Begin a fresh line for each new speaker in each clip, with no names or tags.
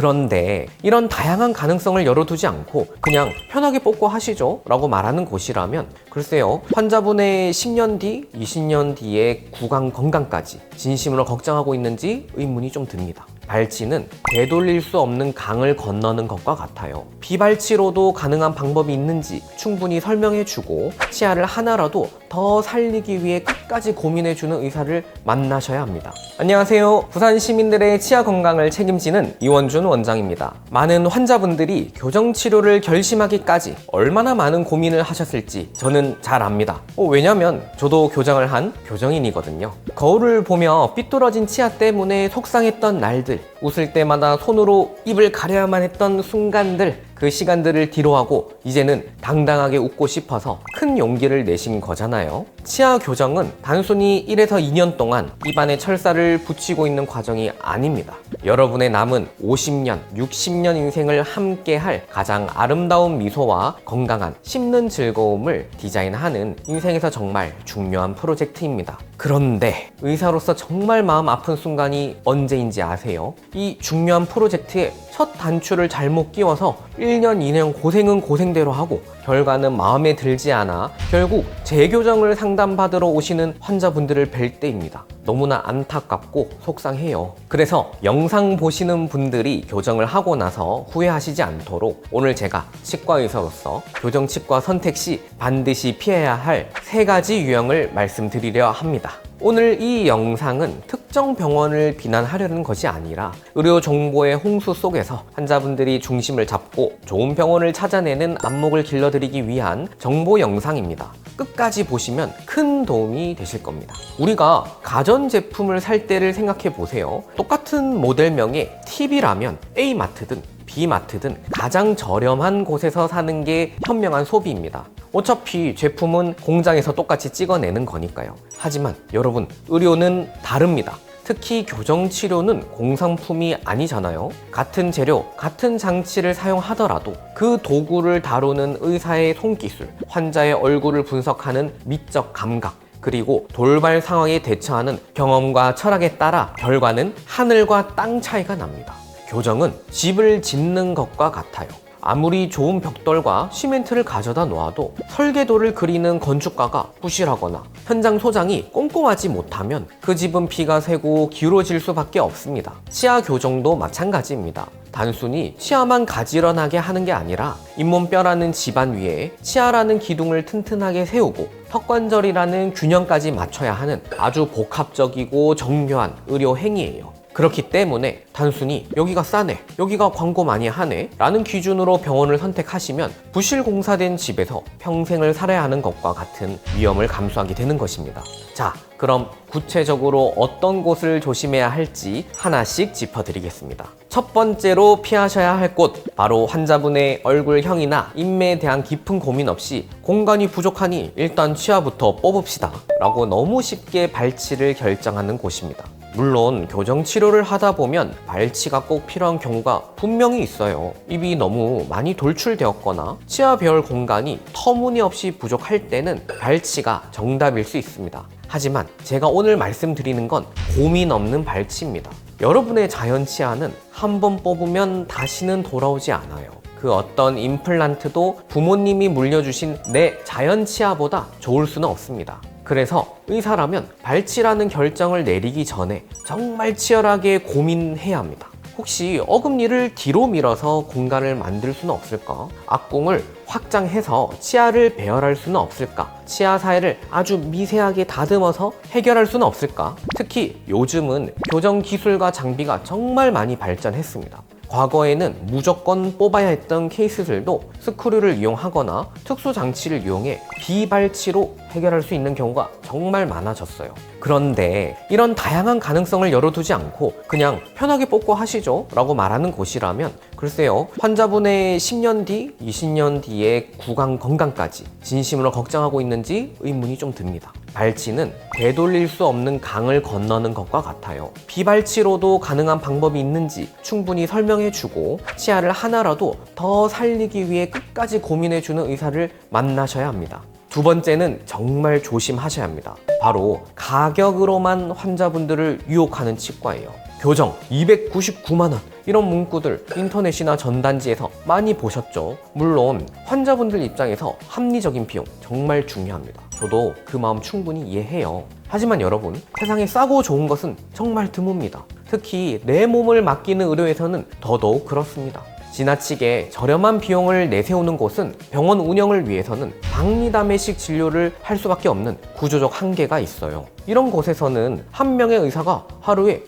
그런데 이런 다양한 가능성을 열어두지 않고 그냥 편하게 뽑고 하시죠 라고 말하는 곳이라면 글쎄요, 환자분의 10년 뒤, 20년 뒤의 구강 건강까지 진심으로 걱정하고 있는지 의문이 좀 듭니다. 발치는 되돌릴 수 없는 강을 건너는 것과 같아요. 비발치로도 가능한 방법이 있는지 충분히 설명해주고 치아를 하나라도 더 살리기 위해 끝까지 고민해주는 의사를 만나셔야 합니다. 안녕하세요. 부산 시민들의 치아 건강을 책임지는 이원준 원장입니다. 많은 환자분들이 교정치료를 결심하기까지 얼마나 많은 고민을 하셨을지 저는 잘 압니다. 왜냐면 저도 교정을 한 교정인이거든요. 거울을 보며 삐뚤어진 치아 때문에 속상했던 날들, 웃을 때마다 손으로 입을 가려야만 했던 순간들, 그 시간들을 뒤로하고 이제는 당당하게 웃고 싶어서 큰 용기를 내신 거잖아요. 치아 교정은 단순히 1에서 2년 동안 입안에 철사를 붙이고 있는 과정이 아닙니다. 여러분의 남은 50년, 60년 인생을 함께할 가장 아름다운 미소와 건강한 씹는 즐거움을 디자인하는 인생에서 정말 중요한 프로젝트입니다. 그런데 의사로서 정말 마음 아픈 순간이 언제인지 아세요? 이 중요한 프로젝트에 첫 단추를 잘못 끼워서 1년, 2년 고생은 고생대로 하고 결과는 마음에 들지 않아 결국 재교정을 상담받으러 오시는 환자분들을 뵐 때입니다. 너무나 안타깝고 속상해요. 그래서 영상 보시는 분들이 교정을 하고 나서 후회하시지 않도록 오늘 제가 치과의사로서 교정치과 선택 시 반드시 피해야 할 3가지 유형을 말씀드리려 합니다. 오늘 이 영상은 특정 병원을 비난하려는 것이 아니라 의료 정보의 홍수 속에서 환자분들이 중심을 잡고 좋은 병원을 찾아내는 안목을 길러드리기 위한 정보 영상입니다. 끝까지 보시면 큰 도움이 되실 겁니다. 우리가 가전제품을 살 때를 생각해 보세요. 똑같은 모델명의 TV라면 A마트든 B마트든 가장 저렴한 곳에서 사는 게 현명한 소비입니다. 어차피 제품은 공장에서 똑같이 찍어내는 거니까요. 하지만 여러분, 의료는 다릅니다. 특히 교정치료는 공산품이 아니잖아요. 같은 재료, 같은 장치를 사용하더라도 그 도구를 다루는 의사의 손기술, 환자의 얼굴을 분석하는 미적 감각, 그리고 돌발 상황에 대처하는 경험과 철학에 따라 결과는 하늘과 땅 차이가 납니다. 교정은 집을 짓는 것과 같아요. 아무리 좋은 벽돌과 시멘트를 가져다 놓아도 설계도를 그리는 건축가가 부실하거나 현장 소장이 꼼꼼하지 못하면 그 집은 비가 새고 기울어질 수밖에 없습니다. 치아 교정도 마찬가지입니다. 단순히 치아만 가지런하게 하는 게 아니라 잇몸뼈라는 집안 위에 치아라는 기둥을 튼튼하게 세우고 턱관절이라는 균형까지 맞춰야 하는 아주 복합적이고 정교한 의료 행위예요. 그렇기 때문에 단순히 여기가 싸네, 여기가 광고 많이 하네 라는 기준으로 병원을 선택하시면 부실공사된 집에서 평생을 살아야 하는 것과 같은 위험을 감수하게 되는 것입니다. 자, 그럼 구체적으로 어떤 곳을 조심해야 할지 하나씩 짚어드리겠습니다. 첫 번째로 피하셔야 할 곳, 바로 환자분의 얼굴형이나 인매에 대한 깊은 고민 없이 공간이 부족하니 일단 치아부터 뽑읍시다 라고 너무 쉽게 발치를 결정하는 곳입니다. 물론 교정치료를 하다 보면 발치가 꼭 필요한 경우가 분명히 있어요. 입이 너무 많이 돌출되었거나 치아 배열 공간이 터무니없이 부족할 때는 발치가 정답일 수 있습니다. 하지만 제가 오늘 말씀드리는 건 고민 없는 발치입니다. 여러분의 자연 치아는 한번 뽑으면 다시는 돌아오지 않아요. 그 어떤 임플란트도 부모님이 물려주신 내 자연 치아보다 좋을 수는 없습니다. 그래서 의사라면 발치라는 결정을 내리기 전에 정말 치열하게 고민해야 합니다. 혹시 어금니를 뒤로 밀어서 공간을 만들 수는 없을까? 앞궁을 확장해서 치아를 배열할 수는 없을까? 치아 사이를 아주 미세하게 다듬어서 해결할 수는 없을까? 특히 요즘은 교정 기술과 장비가 정말 많이 발전했습니다. 과거에는 무조건 뽑아야 했던 케이스들도 스크류를 이용하거나 특수 장치를 이용해 비발치로 해결할 수 있는 경우가 정말 많아졌어요. 그런데 이런 다양한 가능성을 열어두지 않고 그냥 편하게 뽑고 하시죠 라고 말하는 곳이라면 글쎄요, 환자분의 10년 뒤, 20년 뒤의 구강 건강까지 진심으로 걱정하고 있는지 의문이 좀 듭니다. 발치는 되돌릴 수 없는 강을 건너는 것과 같아요. 비발치로도 가능한 방법이 있는지 충분히 설명해주고 치아를 하나라도 더 살리기 위해 끝까지 고민해주는 의사를 만나셔야 합니다. 두 번째는 정말 조심하셔야 합니다. 바로 가격으로만 환자분들을 유혹하는 치과예요. 교정 299만 원 이런 문구들 인터넷이나 전단지에서 많이 보셨죠? 물론 환자분들 입장에서 합리적인 비용 정말 중요합니다. 저도 그 마음 충분히 이해해요. 하지만 여러분, 세상에 싸고 좋은 것은 정말 드뭅니다. 특히 내 몸을 맡기는 의료에서는 더더욱 그렇습니다. 지나치게 저렴한 비용을 내세우는 곳은 병원 운영을 위해서는 박리담회식 진료를 할 수밖에 없는 구조적 한계가 있어요. 이런 곳에서는 한 명의 의사가 하루에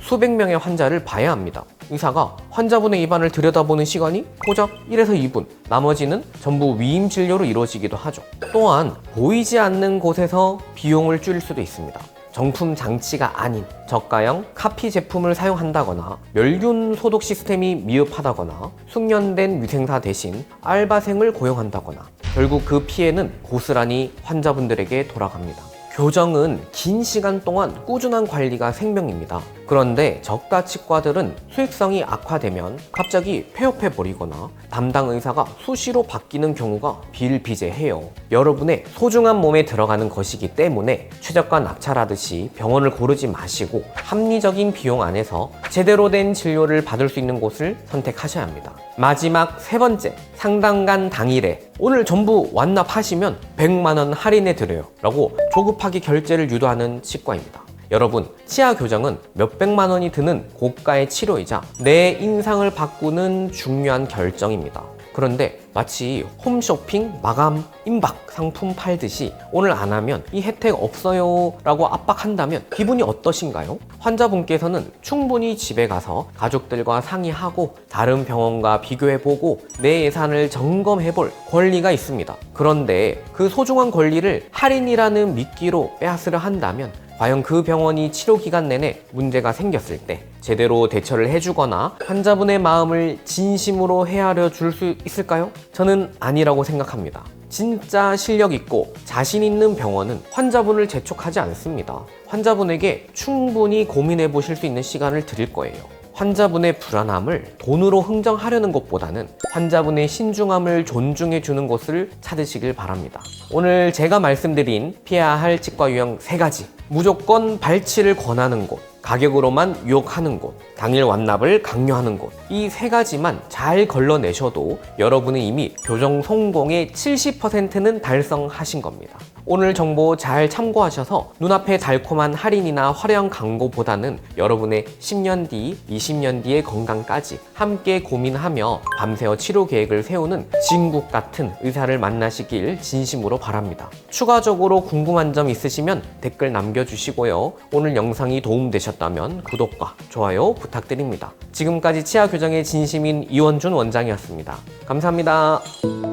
수백 명의 환자를 봐야 합니다. 의사가 환자분의 입안을 들여다보는 시간이 고작 1에서 2분, 나머지는 전부 위임 진료로 이루어지기도 하죠. 또한 보이지 않는 곳에서 비용을 줄일 수도 있습니다. 정품 장치가 아닌 저가형 카피 제품을 사용한다거나 멸균 소독 시스템이 미흡하다거나 숙련된 위생사 대신 알바생을 고용한다거나 결국 그 피해는 고스란히 환자분들에게 돌아갑니다. 교정은 긴 시간 동안 꾸준한 관리가 생명입니다. 그런데 저가 치과들은 수익성이 악화되면 갑자기 폐업해버리거나 담당 의사가 수시로 바뀌는 경우가 비일비재해요. 여러분의 소중한 몸에 들어가는 것이기 때문에 최저가 낙찰하듯이 병원을 고르지 마시고 합리적인 비용 안에서 제대로 된 진료를 받을 수 있는 곳을 선택하셔야 합니다. 마지막 세 번째, 상담간 당일에 오늘 전부 완납하시면 100만 원 할인해 드려요 라고 조급하게 결제를 유도하는 치과입니다. 여러분, 치아 교정은 몇백만 원이 드는 고가의 치료이자 내 인상을 바꾸는 중요한 결정입니다. 그런데 마치 홈쇼핑 마감 임박 상품 팔듯이 오늘 안 하면 이 혜택 없어요 라고 압박한다면 기분이 어떠신가요? 환자분께서는 충분히 집에 가서 가족들과 상의하고 다른 병원과 비교해보고 내 예산을 점검해볼 권리가 있습니다. 그런데 그 소중한 권리를 할인이라는 미끼로 빼앗으려 한다면 과연 그 병원이 치료 기간 내내 문제가 생겼을 때 제대로 대처를 해주거나 환자분의 마음을 진심으로 헤아려 줄 수 있을까요? 저는 아니라고 생각합니다. 진짜 실력 있고 자신 있는 병원은 환자분을 재촉하지 않습니다. 환자분에게 충분히 고민해 보실 수 있는 시간을 드릴 거예요. 환자분의 불안함을 돈으로 흥정하려는 것보다는 환자분의 신중함을 존중해 주는 곳을 찾으시길 바랍니다. 오늘 제가 말씀드린 피해야 할 치과 유형 3가지, 무조건 발치를 권하는 곳, 가격으로만 유혹하는 곳, 당일 완납을 강요하는 곳, 이 3가지만 잘 걸러내셔도 여러분은 이미 교정 성공의 70%는 달성하신 겁니다. 오늘 정보 잘 참고하셔서 눈앞의 달콤한 할인이나 화려한 광고보다는 여러분의 10년 뒤, 20년 뒤의 건강까지 함께 고민하며 밤새워 치료 계획을 세우는 진국 같은 의사를 만나시길 진심으로 바랍니다. 추가적으로 궁금한 점 있으시면 댓글 남겨주시고요. 오늘 영상이 도움되셨다면 구독과 좋아요 부탁드립니다. 지금까지 치아 교정의 진심인 이원준 원장이었습니다. 감사합니다.